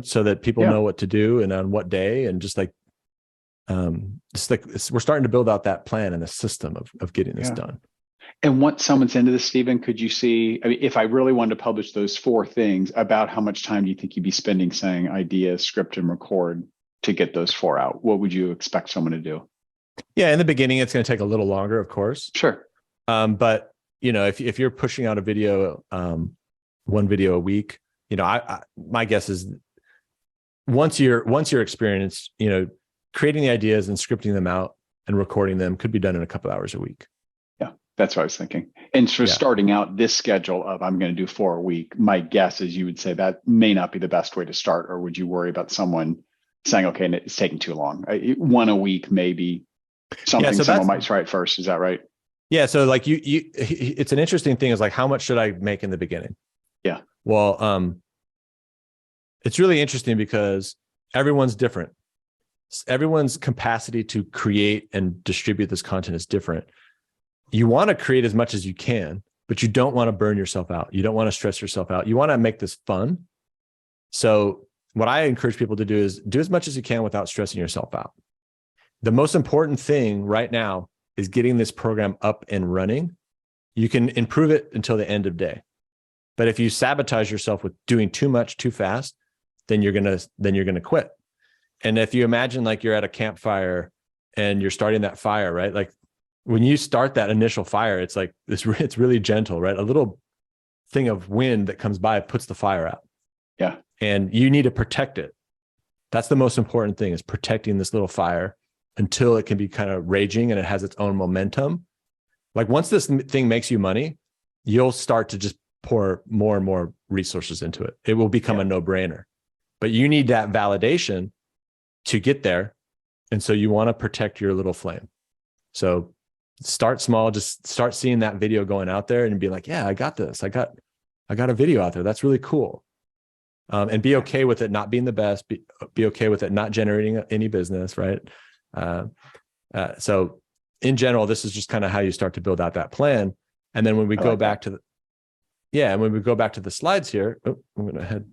Speaker 2: So that people know what to do and on what day, and just like we're starting to build out that plan and the system of getting this done.
Speaker 1: And once someone's into this, Stephen, could you see, if I really wanted to publish those 4 things, about how much time do you think you'd be spending saying idea, script, and record to get those 4 out? What would you expect someone to do?
Speaker 2: Yeah, in the beginning, it's going to take a little longer, of course.
Speaker 1: Sure.
Speaker 2: But if you're pushing out a video, one video a week, my guess is once you're experienced, creating the ideas and scripting them out and recording them could be done in a couple hours a week.
Speaker 1: Yeah, that's what I was thinking. And so starting out this schedule of I'm going to do 4 a week, my guess is you would say that may not be the best way to start, or would you worry about someone saying, okay, it's taking too long? 1 a week, maybe something someone might try at first. Is that right?
Speaker 2: Yeah. So like it's an interesting thing is like, how much should I make in the beginning? Yeah. Well, it's really interesting because everyone's different. Everyone's capacity to create and distribute this content is different. You want to create as much as you can, but you don't want to burn yourself out. You don't want to stress yourself out. You want to make this fun. So what I encourage people to do is do as much as you can without stressing yourself out. The most important thing right now is getting this program up and running. You can improve it until the end of day. But if you sabotage yourself with doing too much too fast, then you're going to quit. And if you imagine like you're at a campfire and you're starting that fire, right? Like when you start that initial fire, it's like it's really gentle, right? A little thing of wind that comes by puts the fire out.
Speaker 1: Yeah.
Speaker 2: And you need to protect it. That's the most important thing, is protecting this little fire until it can be kind of raging and it has its own momentum. Like once this thing makes you money, you'll start to just pour more and more resources into it. It will become a no-brainer. But you need that validation to get there. And so you want to protect your little flame. So start small, just start seeing that video going out there and be like, yeah, I got this. I got a video out there. That's really cool. And be okay with it not being the best, be okay with it not generating any business, right? So in general, this is just kind of how you start to build out that plan. And then when we go back to the slides here, I'm going to head.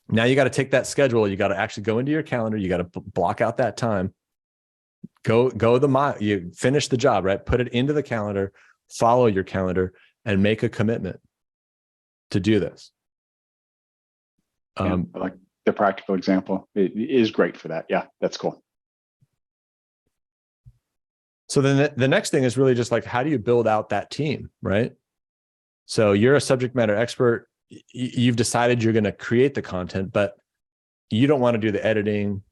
Speaker 2: Now you got to take that schedule. You got to actually go into your calendar. You got to block out that time. Go the mile. You finish the job, right? Put it into the calendar, follow your calendar, and make a commitment to do this.
Speaker 1: I like the practical example. It is great for that. Yeah, that's cool.
Speaker 2: So then the next thing is really just like, how do you build out that team, right? So you're a subject matter expert. You've decided you're going to create the content, but you don't want to do the editing.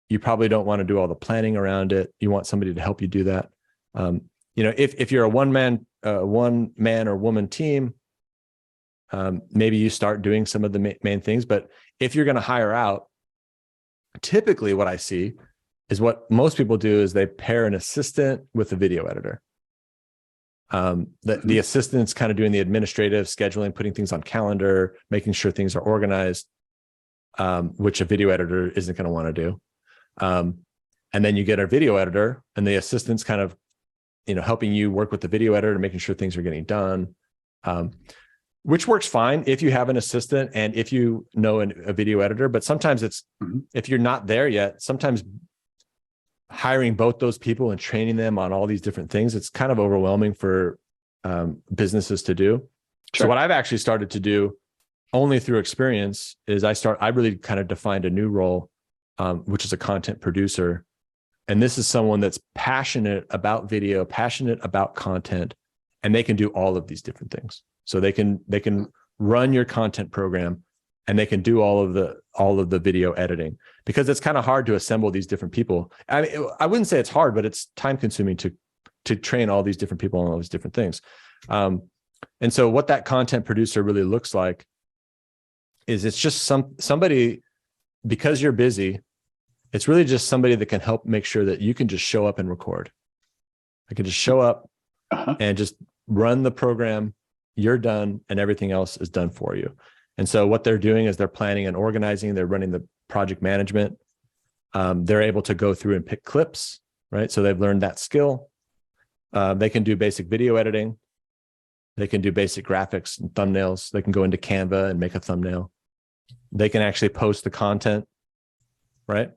Speaker 2: You probably don't want to do all the planning around it. You want somebody to help you do that. If you're a one man or woman team, maybe you start doing some of the main things. But if you're going to hire out, typically what I see is what most people do is they pair an assistant with a video editor. The assistant's kind of doing the administrative scheduling, putting things on calendar, making sure things are organized, which a video editor isn't going to want to do. And then you get a video editor, and the assistant's kind of, helping you work with the video editor and making sure things are getting done, which works fine if you have an assistant and if you know a video editor. But sometimes it's, if you're not there yet, sometimes hiring both those people and training them on all these different things, it's kind of overwhelming for businesses to do. Sure. So what I've actually started to do only through experience is I really kind of defined a new role, which is a content producer. And this is someone that's passionate about video, passionate about content, and they can do all of these different things. So they can run your content program, and they can do all of the video editing, because it's kind of hard to assemble these different people. I mean, I wouldn't say it's hard, but it's time consuming to train all these different people on all these different things. And so what that content producer really looks like is it's just somebody, because you're busy, it's really just somebody that can help make sure that you can just show up and record. I can just show up and just run the program. You're done, and everything else is done for you. And so what they're doing is they're planning and organizing, they're running the project management. They're able to go through and pick clips, right? So they've learned that skill. They can do basic video editing. They can do basic graphics and thumbnails. They can go into Canva and make a thumbnail. They can actually post the content, right?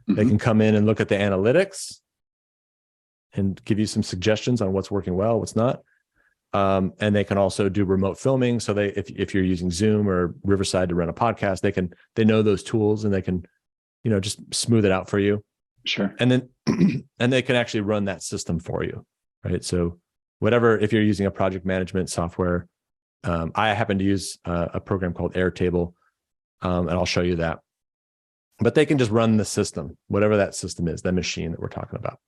Speaker 2: They can come in and look at the analytics and give you some suggestions on what's working well, what's not. And they can also do remote filming. So if you're using Zoom or Riverside to run a podcast, they know those tools, and they can, just smooth it out for you. Sure. And then, and they can actually run that system for you, right? So if you're using a project management software, I happen to use a program called Airtable, and I'll show you that. But they can just run the system, whatever that system is, that machine that we're talking about.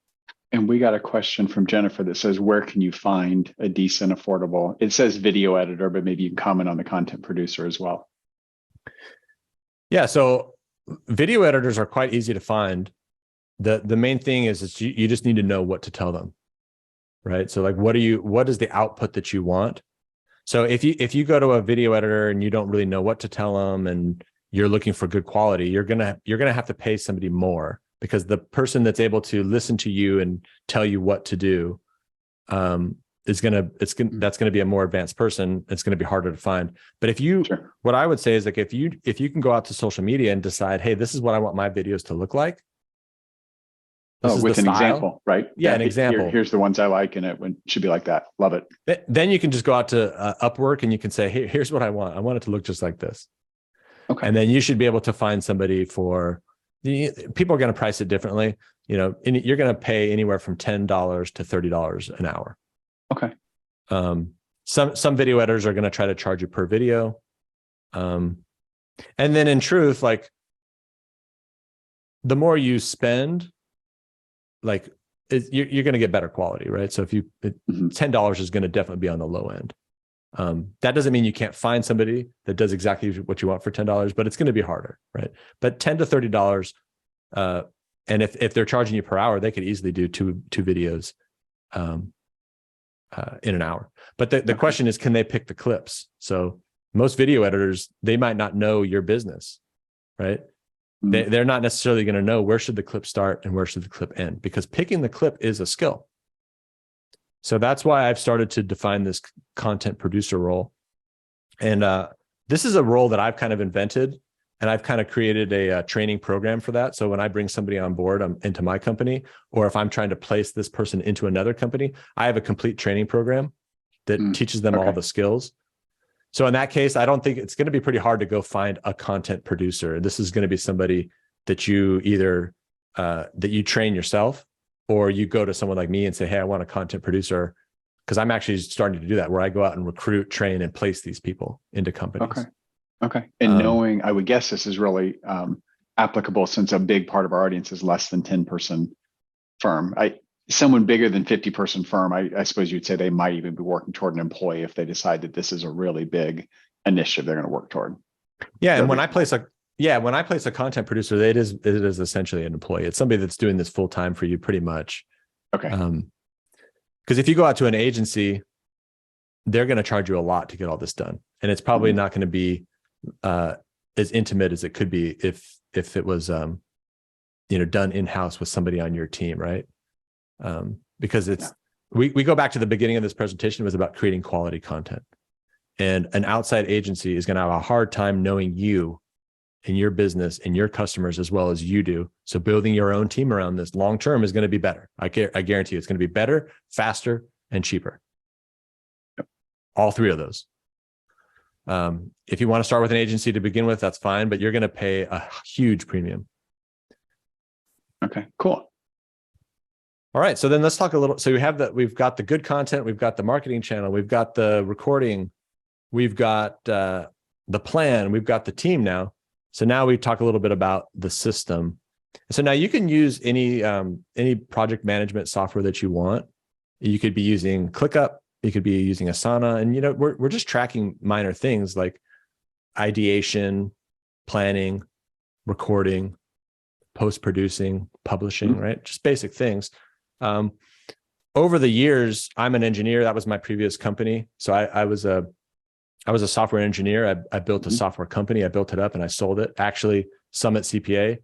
Speaker 1: And we got a question from Jennifer that says, where can you find a decent, affordable, it says video editor, but maybe you can comment on the content producer as well.
Speaker 2: Yeah. So video editors are quite easy to find. The main thing is you just need to know what to tell them, right? So like, what is the output that you want? So if you go to a video editor and you don't really know what to tell them, and you're looking for good quality, you're going to have to pay somebody more, because the person that's able to listen to you and tell you what to do that's going to be a more advanced person. It's going to be harder to find. But Sure. What I would say is, like, if you can go out to social media and decide, hey, this is what I want my videos to look like.
Speaker 1: With an example, right?
Speaker 2: Yeah, an example.
Speaker 1: Here's the ones I like, and it should be like that. Love it.
Speaker 2: Then you can just go out to Upwork, and you can say, hey, here's what I want. I want it to look just like this. Okay. And then you should be able to find somebody people are going to price it differently. And you're going to pay anywhere from $10 to $30 an hour. Okay. Some video editors are going to try to charge you per video. And then in truth, like, the more you spend, like, you're going to get better quality, right? So if $10 is going to definitely be on the low end. That doesn't mean you can't find somebody that does exactly what you want for $10, but it's going to be harder, right? But $10 to $30, and if they're charging you per hour, they could easily do two videos in an hour. But the question is, can they pick the clips? So most video editors, they might not know your business, right? They're not necessarily going to know where should the clip start and where should the clip end, because picking the clip is a skill. So that's why I've started to define this content producer role. And this is a role that I've kind of invented, and I've kind of created a training program for that. So when I bring somebody on board into my company, or if I'm trying to place this person into another company, I have a complete training program that teaches them all the skills. So in that case, I don't think it's going to be pretty hard to go find a content producer. This is going to be somebody that you either that you train yourself, or you go to someone like me and say, hey, I want a content producer, because I'm actually starting to do that, where I go out and recruit, train, and place these people into companies.
Speaker 1: Okay. And knowing, I would guess this is really applicable, since a big part of our audience is less than 10-person firm. Someone bigger than 50-person firm, I suppose you'd say they might even be working toward an employee if they decide that this is a really big initiative they're going to work toward.
Speaker 2: Yeah, and when I place a content producer, it is essentially an employee. It's somebody that's doing this full time for you, pretty much.
Speaker 1: Okay.
Speaker 2: Because if you go out to an agency, they're going to charge you a lot to get all this done, and it's probably not going to be as intimate as it could be if it was done in-house with somebody on your team, right? Because we go back to the beginning of this presentation. It was about creating quality content, and an outside agency is going to have a hard time knowing you and your business and your customers as well as you do. So building your own team around this long term is going to be better. I guarantee you it's going to be better, faster, and cheaper. All three of those. If you want to start with an agency to begin with, that's fine, but you're going to pay a huge premium.
Speaker 1: Okay, cool.
Speaker 2: All right. So then let's talk a little. So we've got the good content, we've got the marketing channel, we've got the recording, we've got the plan, we've got the team now. So now we talk a little bit about the system. So now you can use any project management software that you want. You could be using ClickUp, you could be using Asana, and we're just tracking minor things like ideation, planning, recording, post-producing, publishing, right? Just basic things. Over the years, I'm an engineer. That was my previous company. So I was a software engineer. I built a software company. I built it up and I sold it. Actually, Summit CPA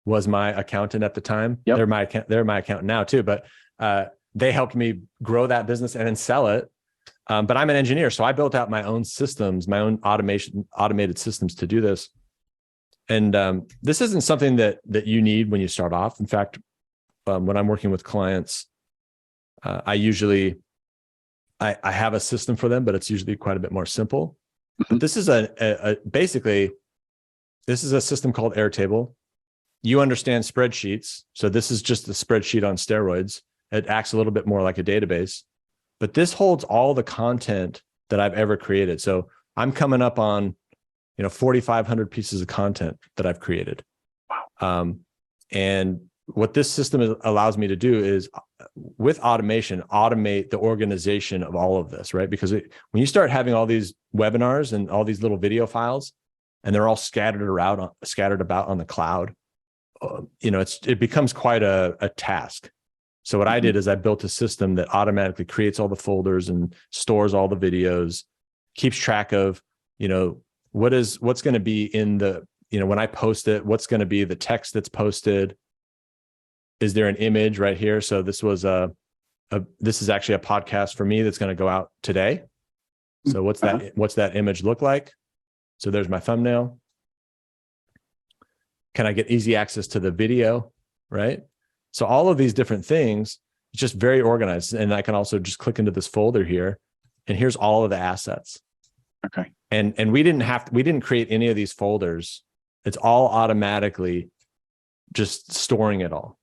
Speaker 2: was my accountant at the time. Yep. They're my accountant now too, but they helped me grow that business and then sell it. But I'm an engineer, so I built out my own systems, my own automated systems to do this. And this isn't something that you need when you start off. In fact, when I'm working with clients, I have a system for them, but it's usually quite a bit more simple. But this is basically this is a system called Airtable. You understand spreadsheets, so this is just a spreadsheet on steroids. It acts a little bit more like a database, but this holds all the content that I've ever created. So I'm coming up on 4,500 pieces of content that I've created. Wow. And what this system allows me to do is, with automation, automate the organization of all of this, right? Because when you start having all these webinars and all these little video files, and they're all scattered about on the cloud, it becomes quite a task. So what I did is I built a system that automatically creates all the folders and stores all the videos, keeps track of, what's going to be in the, when I post it, what's going to be the text that's posted. Is there an image right here? So this was this is actually a podcast for me that's going to go out today. So what's that image look like? So there's my thumbnail. Can I get easy access to the video, right? So all of these different things, it's just very organized. And I can also just click into this folder here, and here's all of the assets.
Speaker 1: Okay.
Speaker 2: And we didn't create any of these folders. It's all automatically just storing it all.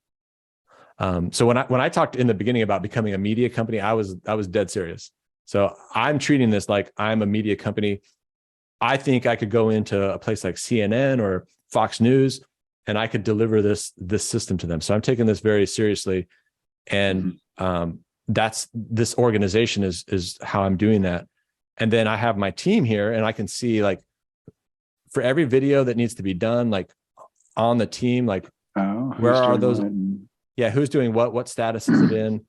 Speaker 2: So when I talked in the beginning about becoming a media company, I was dead serious. So I'm treating this like I'm a media company. I think I could go into a place like CNN or Fox News, and I could deliver this system to them. So I'm taking this very seriously, and this organization is how I'm doing that. And then I have my team here, and I can see, like, for every video that needs to be done, like on the team, like where are those? Yeah, who's doing what status is it in?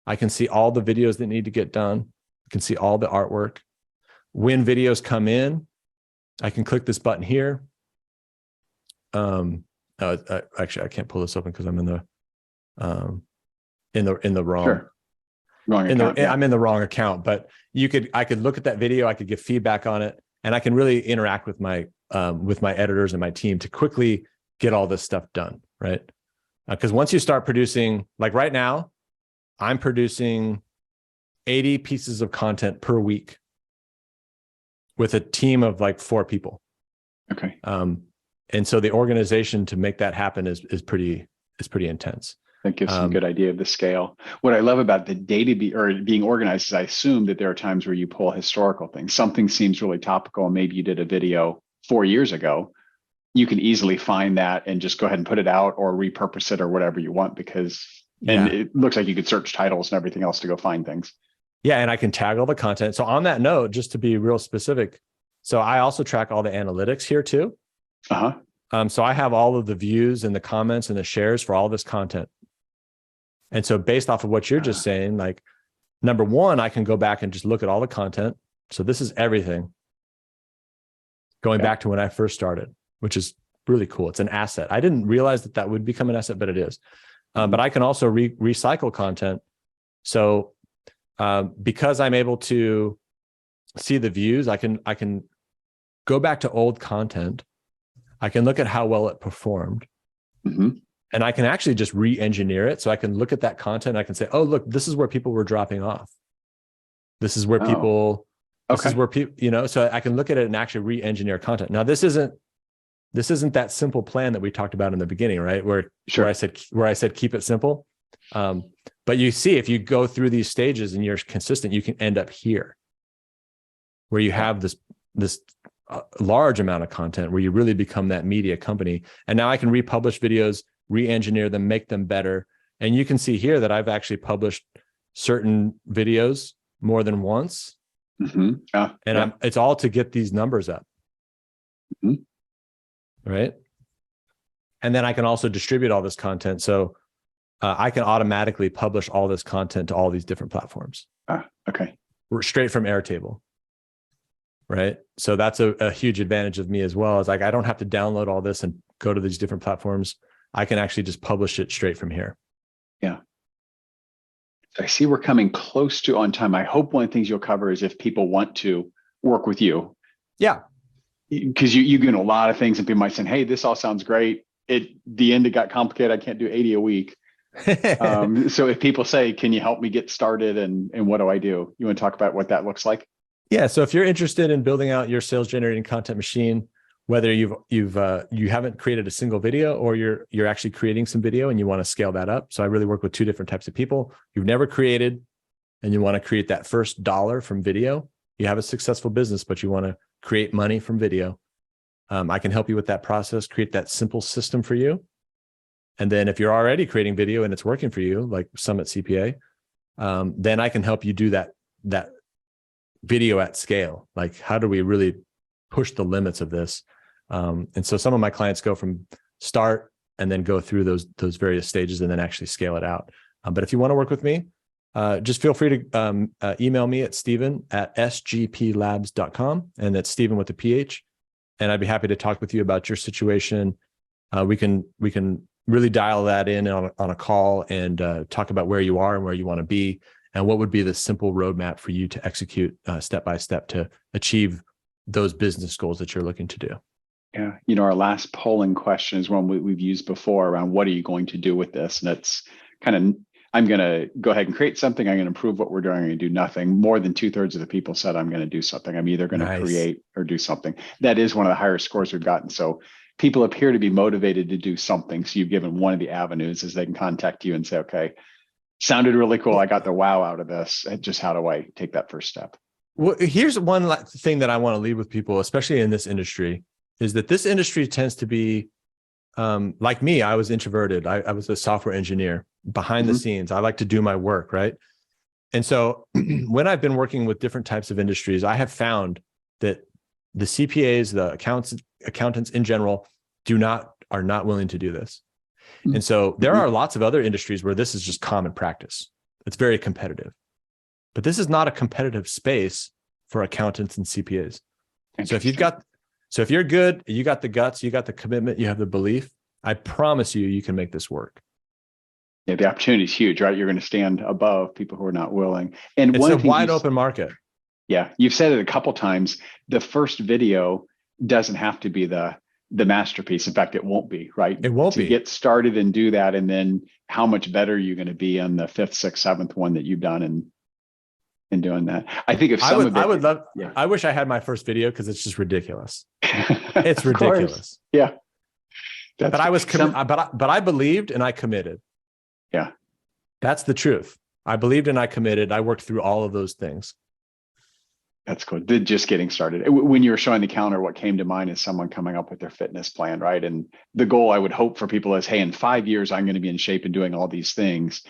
Speaker 2: I can see all the videos that need to get done. I can see all the artwork. When videos come in, I can click this button here. Actually, I can't pull this open because I'm in the wrong.
Speaker 1: Sure. Wrong account. Yeah.
Speaker 2: I'm in the wrong account, but I could look at that video, I could give feedback on it, and I can really interact with my editors and my team to quickly get all this stuff done, right? Because once you start producing, like right now, I'm producing 80 pieces of content per week with a team of like 4 people.
Speaker 1: Okay.
Speaker 2: And so the organization to make that happen is pretty intense.
Speaker 1: That gives some good idea of the scale. What I love about the data being organized is I assume that there are times where you pull historical things. Something seems really topical, and maybe you did a video 4 years ago. You can easily find that and just go ahead and put it out or repurpose it or whatever you want, because and it looks like you could search titles and everything else to go find things.
Speaker 2: Yeah, and I can tag all the content. So on that note, just to be real specific, so I also track all the analytics here too. So I have all of the views and the comments and the shares for all this content. And so based off of what you're just saying, like number one, I can go back and just look at all the content. So this is everything going back to when I first started, which is really cool. It's an asset. I didn't realize that would become an asset, but it is. But I can also recycle content. So because I'm able to see the views, I can go back to old content. I can look at how well it performed. And I can actually just re-engineer it. So I can look at that content. I can say, oh, look, this is where people were dropping off. This is where people, this is where people, so I can look at it and actually re-engineer content. Now, this isn't that simple plan that we talked about in the beginning, right? Where I said, keep it simple. But you see, if you go through these stages and you're consistent, you can end up here where you have this large amount of content where you really become that media company. And now I can republish videos, re-engineer them, make them better. And you can see here that I've actually published certain videos more than once. It's all to get these numbers up. Right. And then I can also distribute all this content. So I can automatically publish all this content to all these different platforms. Straight from Airtable. Right. So that's a huge advantage of me as well. It's like, I don't have to download all this and go to these different platforms. I can actually just publish it straight from here.
Speaker 1: Yeah. I see we're coming close to on time. I hope one of the things you'll cover is if people want to work with you.
Speaker 2: Yeah.
Speaker 1: Because you get a lot of things and people might say, hey, this all sounds great. The end, it got complicated. I can't do 80 a week. So if people say, can you help me get started and what do I do? You want to talk about what that looks like?
Speaker 2: Yeah. So if you're interested in building out your sales generating content machine, whether you haven't created a single video or you're actually creating some video and you want to scale that up. So I really work with 2 different types of people. You've never created and you want to create that first dollar from video. You have a successful business, but you want to create money from video. I can help you with that process, create that simple system for you. And then if you're already creating video and it's working for you, like Summit CPA, then I can help you do that video at scale. Like, how do we really push the limits of this? And so some of my clients go from start and then go through those various stages and then actually scale it out. But if you want to work with me, just feel free to email me at steven@sgplabs.com, and that's Steven with a PH. And I'd be happy to talk with you about your situation. We can really dial that in on a call and talk about where you are and where you want to be and what would be the simple roadmap for you to execute step by step to achieve those business goals that you're looking to do.
Speaker 1: Yeah. Our last polling question is one we've used before around what are you going to do with this? And it's kind of, I'm going to go ahead and create something. I'm going to improve what we're doing. I'm going to do nothing. More than 2/3 of the people said I'm going to do something. I'm either going to create or do something. That is one of the higher scores we've gotten. So people appear to be motivated to do something. So you've given one of the avenues is they can contact you and say, okay, sounded really cool. I got the wow out of this. Just how do I take that first step?
Speaker 2: Well, here's one thing that I want to leave with people, especially in this industry, is that this industry tends to be like me. I was introverted. I was a software engineer behind the scenes. I like to do my work, right? And so when I've been working with different types of industries, I have found that the CPAs, the accountants in general, are not willing to do this. And so there are lots of other industries where this is just common practice. It's very competitive. But this is not a competitive space for accountants and CPAs. So if you're good, you got the guts, you got the commitment, you have the belief, I promise you, you can make this work.
Speaker 1: Yeah, the opportunity is huge, right? You're going to stand above people who are not willing. And
Speaker 2: it's
Speaker 1: one
Speaker 2: a
Speaker 1: of the things
Speaker 2: wide open market.
Speaker 1: Yeah, you've said it a couple times. The first video doesn't have to be the masterpiece. In fact, it won't be, right?
Speaker 2: It won't
Speaker 1: to
Speaker 2: be.
Speaker 1: get started and do that, and then how much better you're going to be on the fifth, sixth, seventh one that you've done in doing that. I think if some of it,
Speaker 2: I would love.
Speaker 1: Yeah.
Speaker 2: I wish I had my first video because it's just ridiculous. It's ridiculous.
Speaker 1: Yeah.
Speaker 2: But I was but I believed and I committed.
Speaker 1: Yeah.
Speaker 2: That's the truth. I believed and I committed. I worked through all of those things.
Speaker 1: That's cool. Just getting started. When you were showing the calendar, what came to mind is someone coming up with their fitness plan, right? And the goal I would hope for people is, hey, in 5 years, I'm going to be in shape and doing all these things.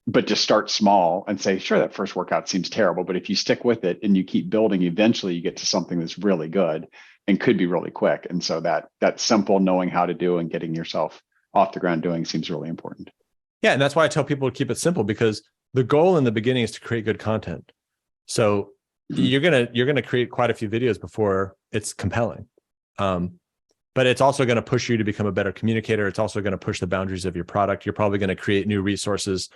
Speaker 1: But just start small and say, sure, that first workout seems terrible, but if you stick with it and you keep building, eventually you get to something that's really good and could be really quick. And so that simple knowing how to do and getting yourself off the ground doing seems really important.
Speaker 2: Yeah, and that's why I tell people to keep it simple, because the goal in the beginning is to create good content. So you're gonna create quite a few videos before it's compelling, but it's also going to push you to become a better communicator. It's also going to push the boundaries of your product. You're probably going to create new resources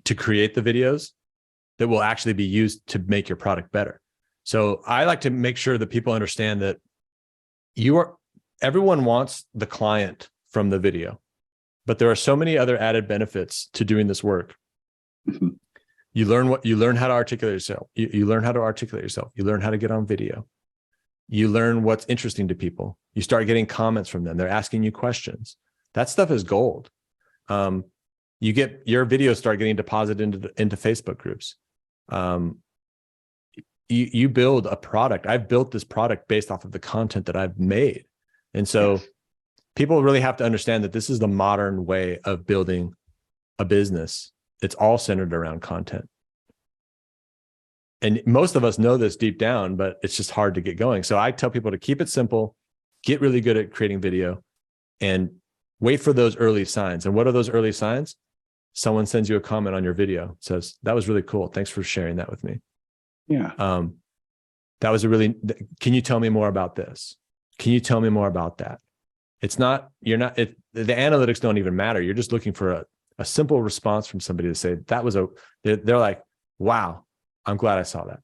Speaker 2: to create the videos that will actually be used to make your product better. So I like to make sure that people understand that everyone wants the client from the video, but there are so many other added benefits to doing this work.
Speaker 1: Mm-hmm.
Speaker 2: You learn how to articulate yourself. You learn how to articulate yourself. You learn how to get on video. You learn what's interesting to people. You start getting comments from them. They're asking you questions. That stuff is gold. You get your videos start getting deposited into Facebook groups. You build a product. I've built this product based off of the content that I've made. And so people really have to understand that this is the modern way of building a business. It's all centered around content. And most of us know this deep down, but it's just hard to get going. So I tell people to keep it simple, get really good at creating video, and wait for those early signs. And what are those early signs? Someone sends you a comment on your video, says, that was really cool. Thanks for sharing that with me.
Speaker 1: Yeah.
Speaker 2: That was can you tell me more about this? Can you tell me more about that? The analytics don't even matter. You're just looking for a simple response from somebody to say they're like, wow, I'm glad I saw that.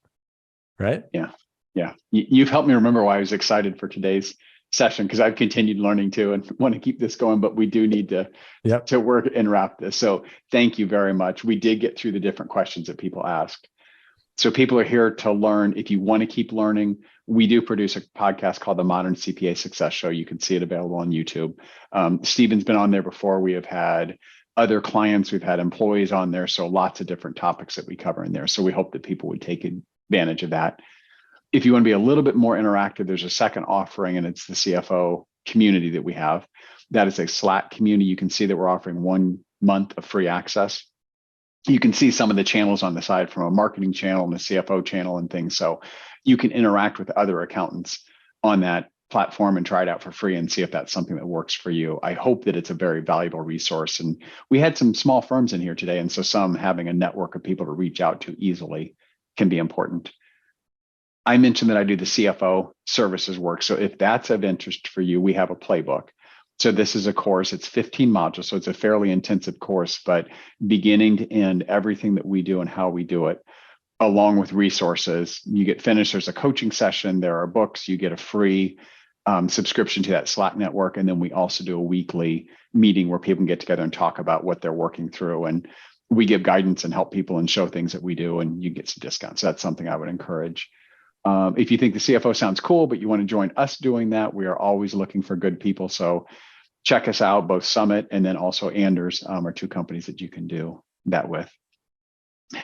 Speaker 2: Right?
Speaker 1: Yeah. Yeah. You've helped me remember why I was excited for today's session, because I've continued learning too and want to keep this going, but we do need to work and wrap this. So thank you very much. We did get through the different questions that people asked. So people are here to learn. If you want to keep learning, we do produce a podcast called the Modern CPA Success Show. You can see it available on YouTube. Stephen's been on there before. We have had other clients. We've had employees on there. So lots of different topics that we cover in there. So we hope that people would take advantage of that. If you want to be a little bit more interactive, there's a second offering, and it's the CFO community that we have. That is a Slack community. You can see that we're offering 1 month of free access. You can see some of the channels on the side, from a marketing channel and a CFO channel and things. So you can interact with other accountants on that platform and try it out for free and see if that's something that works for you. I hope that it's a very valuable resource. And we had some small firms in here today, and so some having a network of people to reach out to easily can be important. I mentioned that I do the CFO services work. So if that's of interest for you, we have a playbook. So this is a course, it's 15 modules. So it's a fairly intensive course, but beginning to end, everything that we do and how we do it, along with resources. You get finished, there's a coaching session, there are books, you get a free subscription to that Slack network. And then we also do a weekly meeting where people can get together and talk about what they're working through. And we give guidance and help people and show things that we do, and you get some discounts. So that's something I would encourage. If you think the CFO sounds cool, but you want to join us doing that, we are always looking for good people. So check us out, both Summit and then also Anders are two companies that you can do that with.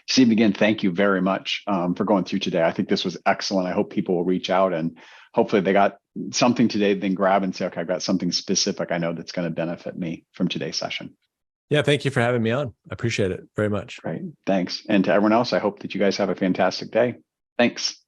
Speaker 1: Steve, again, thank you very much for going through today. I think this was excellent. I hope people will reach out and hopefully they got something today, then grab and say, okay, I've got something specific I know that's going to benefit me from today's session.
Speaker 2: Yeah, thank you for having me on. I appreciate it very much.
Speaker 1: Great. Thanks. And to everyone else, I hope that you guys have a fantastic day. Thanks.